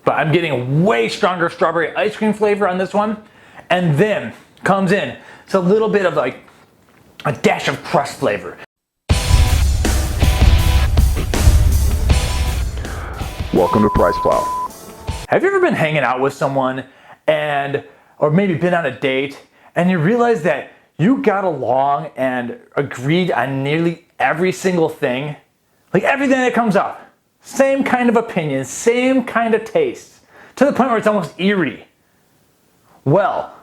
but I'm getting way stronger strawberry ice cream flavor on this one. And then comes in, it's a little bit of like a dash of crust flavor. Welcome to PricePlow. Have you ever been hanging out with someone or maybe been on a date and you realize that you got along and agreed on nearly every single thing? Like everything that comes up. Same kind of opinion, same kind of taste. To the point where it's almost eerie. Well,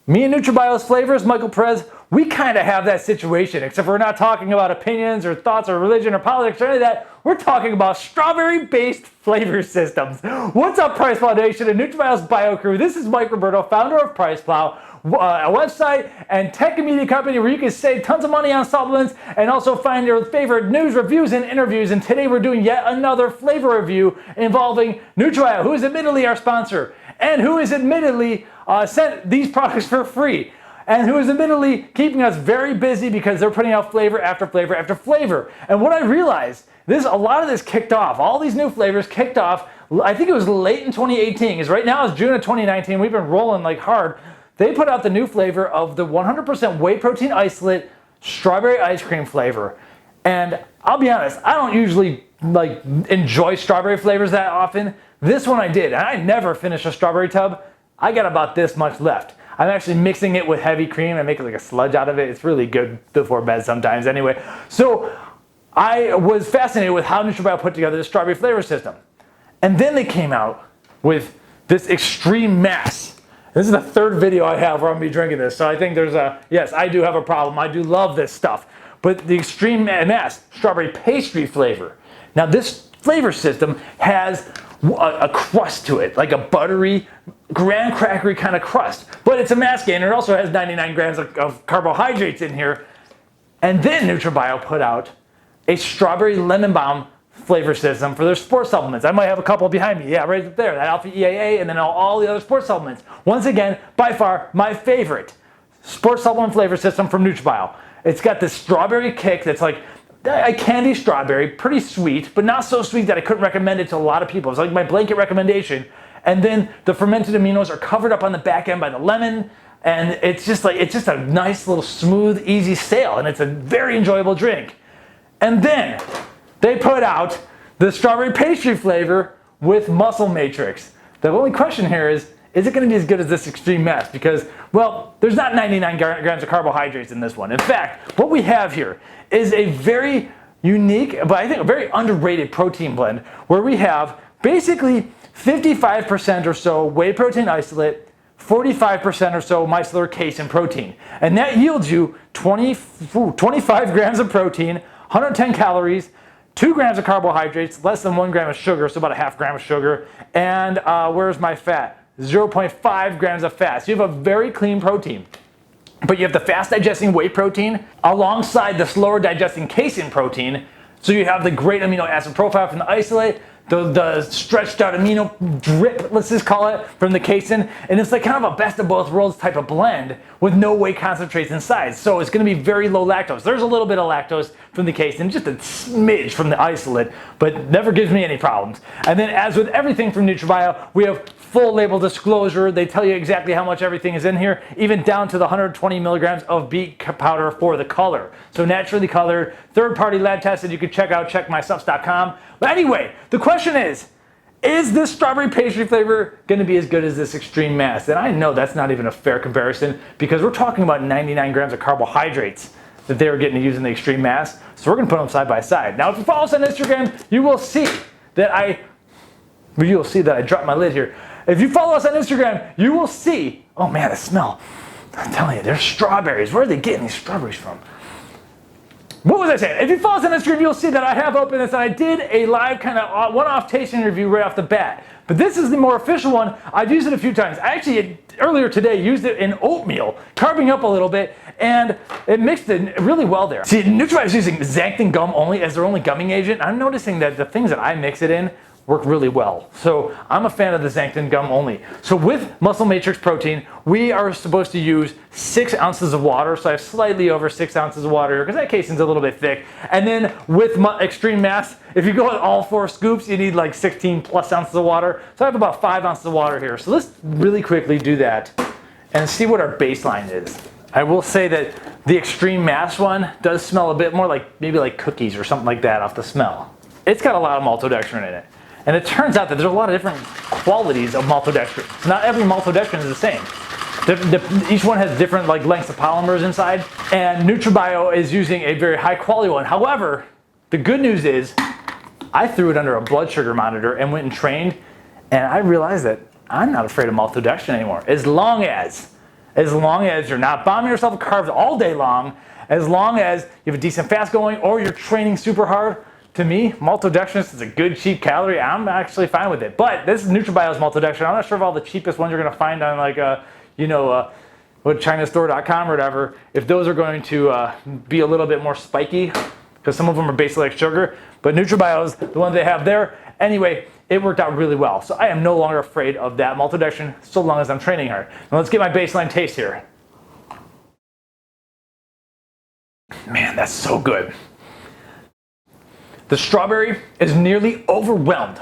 me and NutraBio's Flavors, Michael Perez, we kind of have that situation, except we're not talking about opinions or thoughts or religion or politics or any of that. We're talking about strawberry-based flavor systems. What's up, PricePlow Nation and NutraBio's Bio Crew? This is Mike Roberto, founder of PricePlow, a website and tech and media company where you can save tons of money on supplements and also find your favorite news, reviews, and interviews. And today we're doing yet another flavor review involving NutraBio, who is admittedly our sponsor and who is admittedly sent these products for free, and who is admittedly keeping us very busy because they're putting out flavor after flavor after flavor. And what I realized, a lot of this kicked off, all these new flavors kicked off, I think it was late in 2018, because right now it's June of 2019, we've been rolling like hard. They put out the new flavor of the 100% whey protein isolate strawberry ice cream flavor. And I'll be honest, I don't usually enjoy strawberry flavors that often. This one I did, and I never finish a strawberry tub. I got about this much left. I'm actually mixing it with heavy cream and making like a sludge out of it. It's really good before bed sometimes anyway. So I was fascinated with how NutraBio put together the strawberry flavor system. And then they came out with this extreme mass. This is the third video I have where I'm gonna be drinking this. So I think yes, I do have a problem. I do love this stuff. But the extreme mass, strawberry pastry flavor. Now this flavor system has a crust to it, like a buttery, graham crackery kind of crust. But it's a mass gainer. It also has 99 grams of carbohydrates in here. And then NutraBio put out a strawberry lemon balm flavor system for their sports supplements. I might have a couple behind me. Yeah, right up there. That Alpha EAA and then all the other sports supplements. Once again, by far, my favorite sports supplement flavor system from NutraBio. It's got this strawberry kick that's like a candy strawberry, pretty sweet, but not so sweet that I couldn't recommend it to a lot of people. It's like my blanket recommendation. And then the fermented aminos are covered up on the back end by the lemon. And it's just a nice little smooth, easy sail. And it's a very enjoyable drink. And then they put out the strawberry pastry flavor with Muscle Matrix. The only question here is it going to be as good as this extreme mass? Because, well, there's not 99 grams of carbohydrates in this one. In fact, what we have here is a very unique, but I think a very underrated protein blend where we have basically 55% or so whey protein isolate, 45% or so micellar casein protein. And that yields you 25 grams of protein, 110 calories, 2 grams of carbohydrates, less than 1 gram of sugar, so about a half gram of sugar, and where's my fat? 0.5 grams of fat. So you have a very clean protein. But you have the fast digesting whey protein alongside the slower digesting casein protein. So you have the great amino acid profile from the isolate, the stretched out amino drip, let's just call it, from the casein. And it's like kind of a best of both worlds type of blend with no whey concentrates inside. So it's going to be very low lactose. There's a little bit of lactose from the casein, just a smidge from the isolate, but never gives me any problems. And then as with everything from NutraBio, we have full label disclosure. They tell you exactly how much everything is in here, even down to the 120 milligrams of beet powder for the color. So naturally colored, third-party lab tested. You can check out checkmystuffs.com. But anyway, the question is this strawberry pastry flavor going to be as good as this extreme mass? And I know that's not even a fair comparison because we're talking about 99 grams of carbohydrates that they were getting to use in the extreme mass. So we're going to put them side by side. Now, if you follow us on Instagram, you will see that I dropped my lid here. If you follow us on Instagram, you will see, oh man, the smell. I'm telling you, there's strawberries. Where are they getting these strawberries from? What was I saying? If you follow us on Instagram, you'll see that I have opened this and I did a live kind of one-off tasting review right off the bat. But this is the more official one. I've used it a few times. I actually, earlier today, used it in oatmeal, carving up a little bit, and it mixed it really well there. See, NutraBio is using xanthan gum only as their only gumming agent. I'm noticing that the things that I mix it in work really well. So I'm a fan of the xanthan gum only. So with Muscle Matrix protein, we are supposed to use 6 ounces of water. So I have slightly over 6 ounces of water here because that casein's a little bit thick. And then with Extreme Mass, if you go with all 4 scoops, you need like 16 plus ounces of water. So I have about 5 ounces of water here. So let's really quickly do that and see what our baseline is. I will say that the Extreme Mass one does smell a bit more like maybe like cookies or something like that off the smell. It's got a lot of maltodextrin in it. And it turns out that there's a lot of different qualities of maltodextrin. So not every maltodextrin is the same. Each one has different like lengths of polymers inside. And NutraBio is using a very high quality one. However, the good news is I threw it under a blood sugar monitor and went and trained. And I realized that I'm not afraid of maltodextrin anymore. As long as you're not bombing yourself with carbs all day long, as long as you have a decent fast going or you're training super hard, to me, maltodextrin is a good cheap calorie. I'm actually fine with it. But this is NutraBio's maltodextrin. I'm not sure if all the cheapest ones you're going to find on like Chinastore.com or whatever, if those are going to be a little bit more spiky, because some of them are basically like sugar. But NutraBio's the one they have there. Anyway, it worked out really well. So I am no longer afraid of that maltodextrin so long as I'm training hard. Now let's get my baseline taste here. Man, that's so good. The strawberry is nearly overwhelmed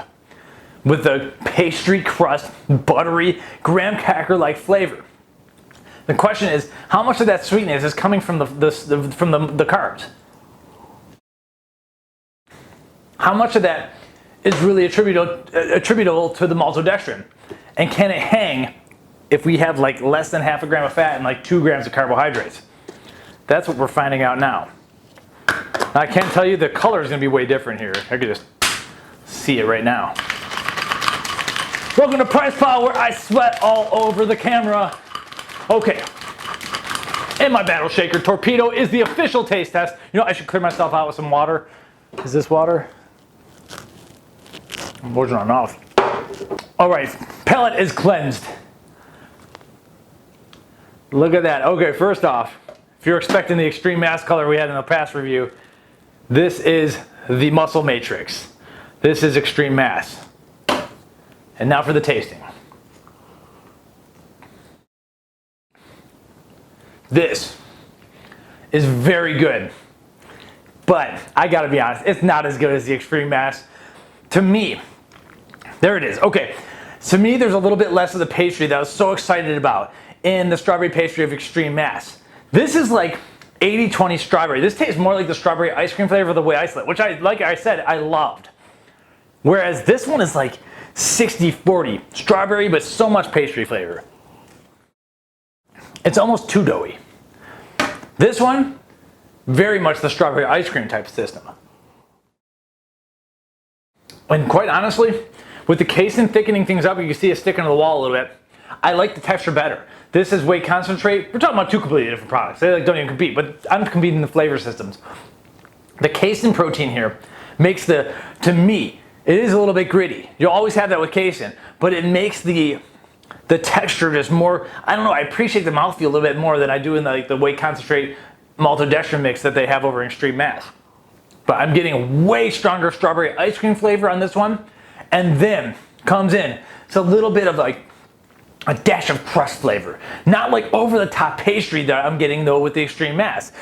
with the pastry crust, buttery, graham cracker-like flavor. The question is, how much of that sweetness is coming from the carbs? How much of that is really attributable to the maltodextrin? And can it hang if we have like less than half a gram of fat and like 2 grams of carbohydrates? That's what we're finding out now. Now, I can't tell you the color is going to be way different here. I could just see it right now. Welcome to PricePlow, where I sweat all over the camera. Okay. And my battle shaker torpedo is the official taste test. You know, I should clear myself out with some water. Is this water? I'm washing my mouth. All right, palate is cleansed. Look at that. Okay, first off, if you're expecting the Extreme Mass color we had in the past review, this is the Muscle Matrix. This is Extreme Mass. And now for the tasting. This is very good. But I gotta be honest, it's not as good as the Extreme Mass. To me, there it is. Okay, to me there's a little bit less of the pastry that I was so excited about in the strawberry pastry of Extreme Mass. This is like 80-20 strawberry. This tastes more like the strawberry ice cream flavor of the Whey isolate, which like I said, I loved. Whereas this one is like 60-40 strawberry, but so much pastry flavor. It's almost too doughy. This one, very much the strawberry ice cream type system. And quite honestly, with the casein thickening things up, you can see it sticking to the wall a little bit. I like the texture better. This is whey concentrate. We're talking about 2 completely different products. They don't even compete, but I'm competing the flavor systems. The casein protein here makes to me, it is a little bit gritty. You'll always have that with casein, but it makes the texture just more, I don't know, I appreciate the mouthfeel a little bit more than I do in the whey concentrate maltodextrin mix that they have over in Extreme Mass. But I'm getting a way stronger strawberry ice cream flavor on this one. And then comes in, it's a little bit of like a dash of crust flavor. Not like over the top pastry that I'm getting though with the Extreme Mass.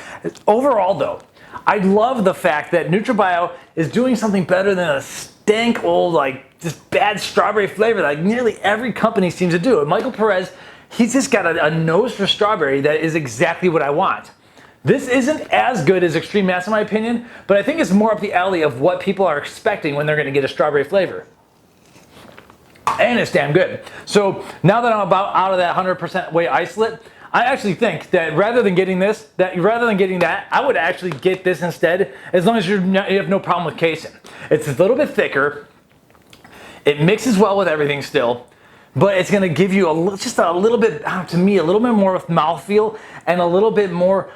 Overall though, I love the fact that NutraBio is doing something better than a stank old like just bad strawberry flavor that like nearly every company seems to do. And Michael Perez, he's just got a nose for strawberry that is exactly what I want. This isn't as good as Extreme Mass in my opinion, but I think it's more up the alley of what people are expecting when they're gonna get a strawberry flavor. And it's damn good. So now that I'm about out of that 100% whey isolate, I actually think that rather than getting that, I would actually get this instead, as long as you have no problem with casein. It's a little bit thicker. It mixes well with everything still, but it's gonna give you just a little bit, to me, a little bit more of mouthfeel and a little bit more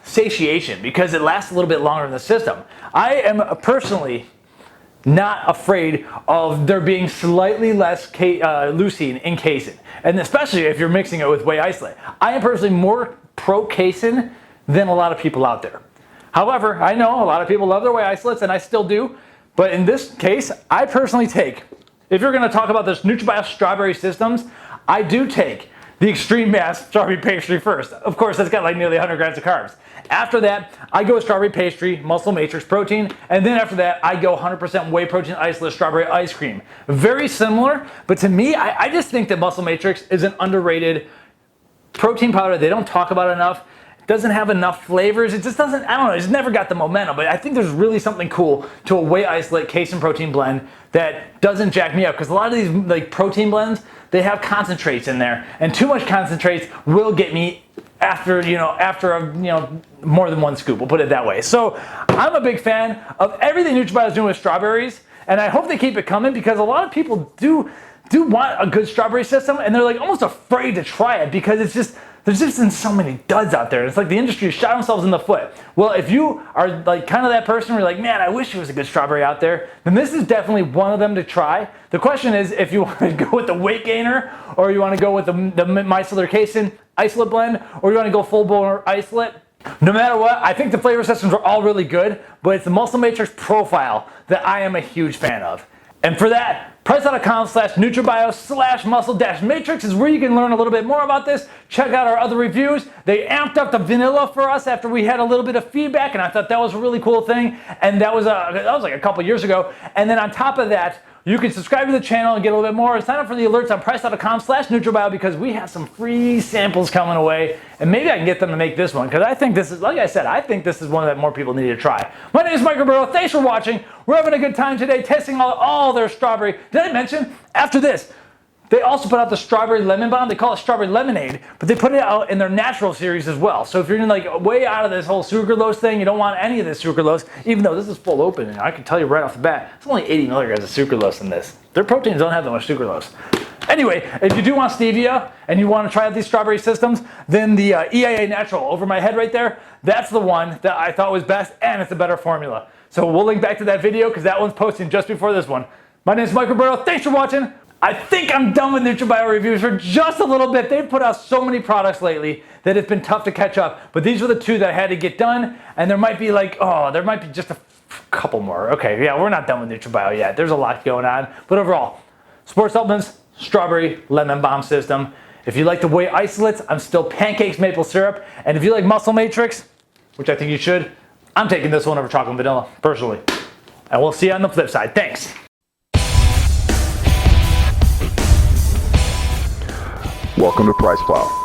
satiation because it lasts a little bit longer in the system. I am personally not afraid of there being slightly less leucine in casein, and especially if you're mixing it with whey isolate. I am personally more pro casein than a lot of people out there. However, I know a lot of people love their whey isolates, and I still do, But in this case, I personally take, if you're gonna talk about this NutraBio strawberry systems, I do take the extreme mass strawberry pastry first. Of course, that's got like nearly 100 grams of carbs. After that, I go strawberry pastry, muscle matrix protein, and then after that, I go 100% whey protein isolate strawberry ice cream. Very similar, but to me, I just think that muscle matrix is an underrated protein powder. They don't talk about it enough. It doesn't have enough flavors. It just doesn't, I don't know, it's never got the momentum, but I think there's really something cool to a whey isolate casein protein blend that doesn't jack me up, because a lot of these like protein blends, they have concentrates in there, and too much concentrates will get me after more than one scoop, we'll put it that way. So I'm a big fan of everything NutraBio is doing with strawberries, and I hope they keep it coming, because a lot of people do want a good strawberry system, and they're like almost afraid to try it because it's just, there's just been so many duds out there. It's like the industry shot themselves in the foot. Well, if you are like kind of that person where you're like, man, I wish there was a good strawberry out there, then this is definitely one of them to try. The question is if you want to go with the weight gainer, or you want to go with the micellar casein isolate blend, or you want to go full blown isolate. No matter what, I think the flavor systems are all really good, but it's the muscle matrix profile that I am a huge fan of. And for that, priceplowcom/NutraBio/muscle-matrix is where you can learn a little bit more about this. Check out our other reviews. They amped up the vanilla for us after we had a little bit of feedback, and I thought that was a really cool thing. And that was like a couple years ago. And then on top of that, you can subscribe to the channel and get a little bit more. Sign up for the alerts on priceplowcom/NutraBio, because we have some free samples coming away. And maybe I can get them to make this one, because I think this is, like I said, I think this is one that more people need to try. My name is Mike Roberto. Thanks for watching. We're having a good time today testing all their strawberry. Did I mention, after this, they also put out the strawberry lemon bomb. They call it strawberry lemonade, but they put it out in their natural series as well. So if you're like way out of this whole sucralose thing, you don't want any of this sucralose, even though this is full open, and I can tell you right off the bat, it's only 80 milligrams of sucralose in this. Their proteins don't have that much sucralose. Anyway, if you do want stevia and you want to try out these strawberry systems, then the EIA Natural over my head right there, that's the one that I thought was best, and it's a better formula. So we'll link back to that video, because that one's posting just before this one. My name is Mike Roberto. Thanks for watching. I think I'm done with NutraBio reviews for just a little bit. They've put out so many products lately that it's been tough to catch up. But these were the two that I had to get done. And there might be like, there might be just a couple more. Okay, yeah, we're not done with NutraBio yet. There's a lot going on. But overall, sports supplements, strawberry lemon bomb system. If you like the whey isolates, I'm still pancakes maple syrup. And if you like muscle matrix, which I think you should, I'm taking this one over chocolate and vanilla, personally. And we'll see you on the flip side. Thanks. Welcome to PricePlow.